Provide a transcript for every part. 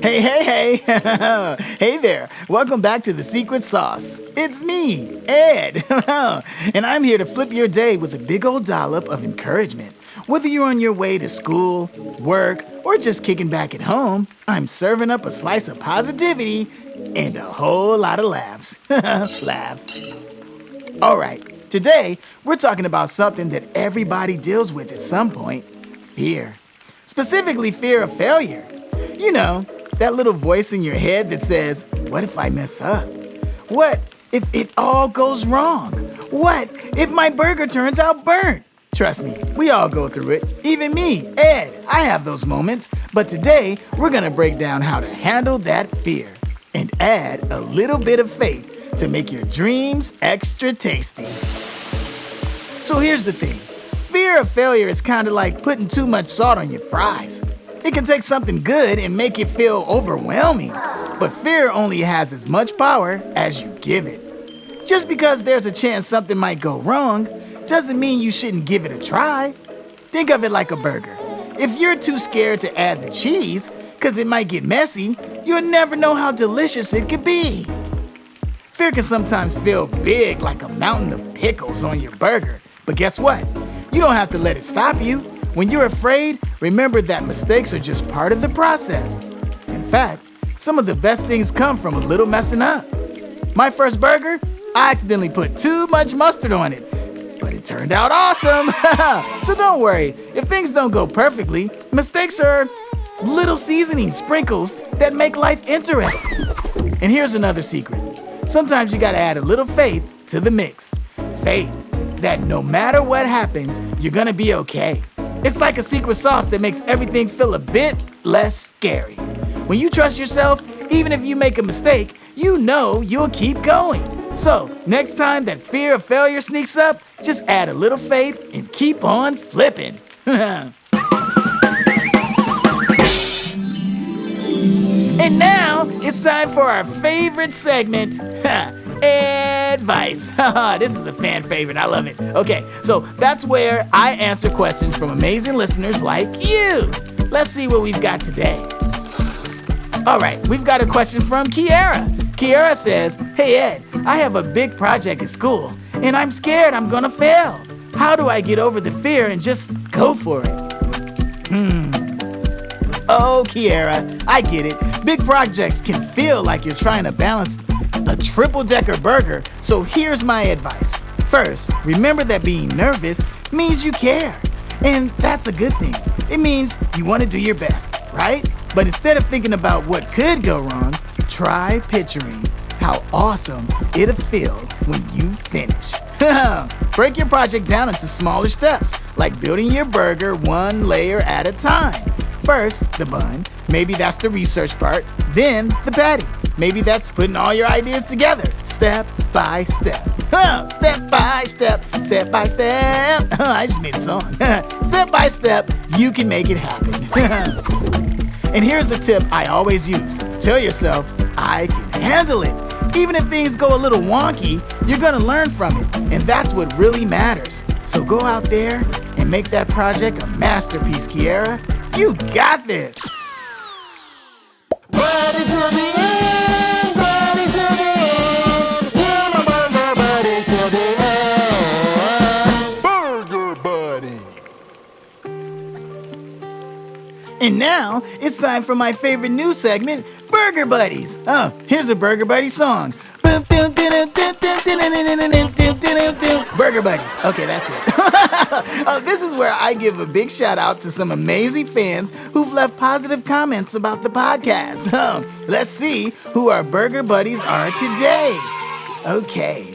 Hey. Hey there. Welcome back to The Secret Sauce. It's me, Ed. And I'm here to flip your day with a big old dollop of encouragement. Whether you're on your way to school, work, or just kicking back at home, I'm serving up a slice of positivity and a whole lot of laughs. Laughs. All right, today we're talking about something that everybody deals with at some point, fear. Specifically, fear of failure. You know, that little voice in your head that says, what if I mess up? What if it all goes wrong? What if my burger turns out burnt? Trust me, we all go through it. Even me, Ed, I have those moments. But today, we're gonna break down how to handle that fear and add a little bit of faith to make your dreams extra tasty. So here's the thing. Fear of failure is kind of like putting too much salt on your fries. It can take something good and make it feel overwhelming, but fear only has as much power as you give it. Just because there's a chance something might go wrong doesn't mean you shouldn't give it a try. Think of it like a burger. If you're too scared to add the cheese, because it might get messy, you'll never know how delicious it could be. Fear can sometimes feel big like a mountain of pickles on your burger, but guess what? You don't have to let it stop you. When you're afraid, remember that mistakes are just part of the process. In fact, some of the best things come from a little messing up. My first burger, I accidentally put too much mustard on it, but it turned out awesome. So don't worry, if things don't go perfectly, mistakes are little seasoning sprinkles that make life interesting. And here's another secret. Sometimes you gotta add a little faith to the mix. Faith that no matter what happens, you're gonna be okay. It's like a secret sauce that makes everything feel a bit less scary. When you trust yourself, even if you make a mistake, you know you'll keep going. So, next time that fear of failure sneaks up, just add a little faith and keep on flipping. And now, it's time for our favorite segment, Advice. This is a fan favorite. I love it. Okay, so that's where I answer questions from amazing listeners like you. Let's see what we've got today. All right, we've got a question from Kiara. Kiara says, hey Ed, I have a big project at school and I'm scared I'm gonna fail. How do I get over the fear and just go for it? Oh, Kiara, I get it. Big projects can feel like you're trying to balance a triple-decker burger, so here's my advice. First, remember that being nervous means you care, and that's a good thing. It means you want to do your best, right? But instead of thinking about what could go wrong, try picturing how awesome it'll feel when you finish. Break your project down into smaller steps, like building your burger one layer at a time. First, the bun. Maybe that's the research part. Then, the patty. Maybe that's putting all your ideas together, step by step. Step by step, step by step. I just made a song. Step by step, you can make it happen. And here's a tip I always use. Tell yourself, I can handle it. Even if things go a little wonky, you're gonna learn from it. And that's what really matters. So go out there and make that project a masterpiece, Kiara. You got this. Buddy to the end, buddy to the end. Yeah, my burger buddy to the end. Burger buddies. And now, it's time for my favorite new segment, Burger Buddies. Oh, here's a Burger Buddy song. Burger Buddies. Okay, that's it. This is where I give a big shout out to some amazing fans who've left positive comments about the podcast. Let's see who our Burger Buddies are today. Okay.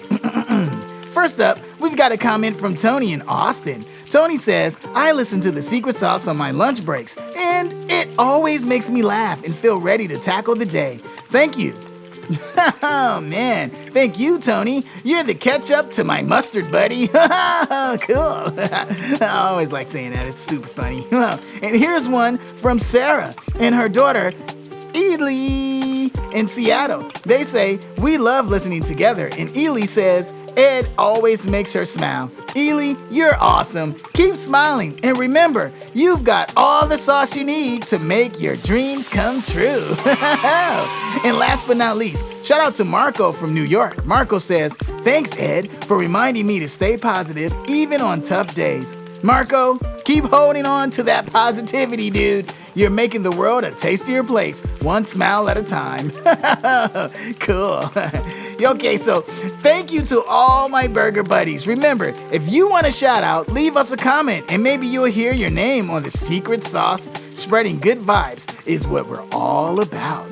First up, we've got a comment from Tony in Austin. Tony says, I listen to The Secret Sauce on my lunch breaks, and it always makes me laugh and feel ready to tackle the day. Thank you. Oh, man. Thank you, Tony. You're the ketchup to my mustard, buddy. Cool. I always like saying that. It's super funny. And here's one from Sarah and her daughter, Ely, in Seattle. They say, we love listening together. And Ely says, Ed always makes her smile. Ely, you're awesome. Keep smiling. And remember, you've got all the sauce you need to make your dreams come true. And last but not least, shout out to Marco from New York. Marco says, thanks, Ed, for reminding me to stay positive even on tough days. Marco, keep holding on to that positivity, dude. You're making the world a tastier place, one smile at a time. Cool. Okay, so thank you to all my burger buddies. Remember, if you want a shout out, leave us a comment and maybe you'll hear your name on the secret sauce. Spreading good vibes is what we're all about.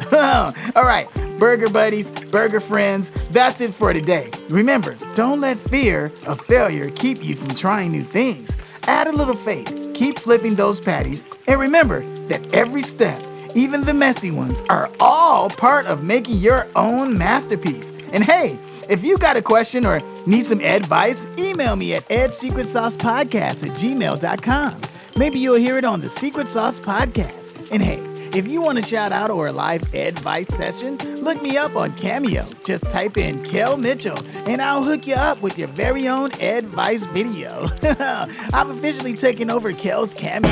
All right, burger buddies, burger friends, that's it for today. Remember, don't let fear of failure keep you from trying new things. Add a little faith, keep flipping those patties, and remember that every step, even the messy ones, are all part of making your own masterpiece. And hey, if you got a question or need some advice, email me at edsecretsaucepodcast@gmail.com. Maybe you'll hear it on the Secret Sauce Podcast. And hey, if you want a shout out or a live advice session, look me up on Cameo. Just type in Kel Mitchell and I'll hook you up with your very own advice video. I've officially taken over Kel's Cameo.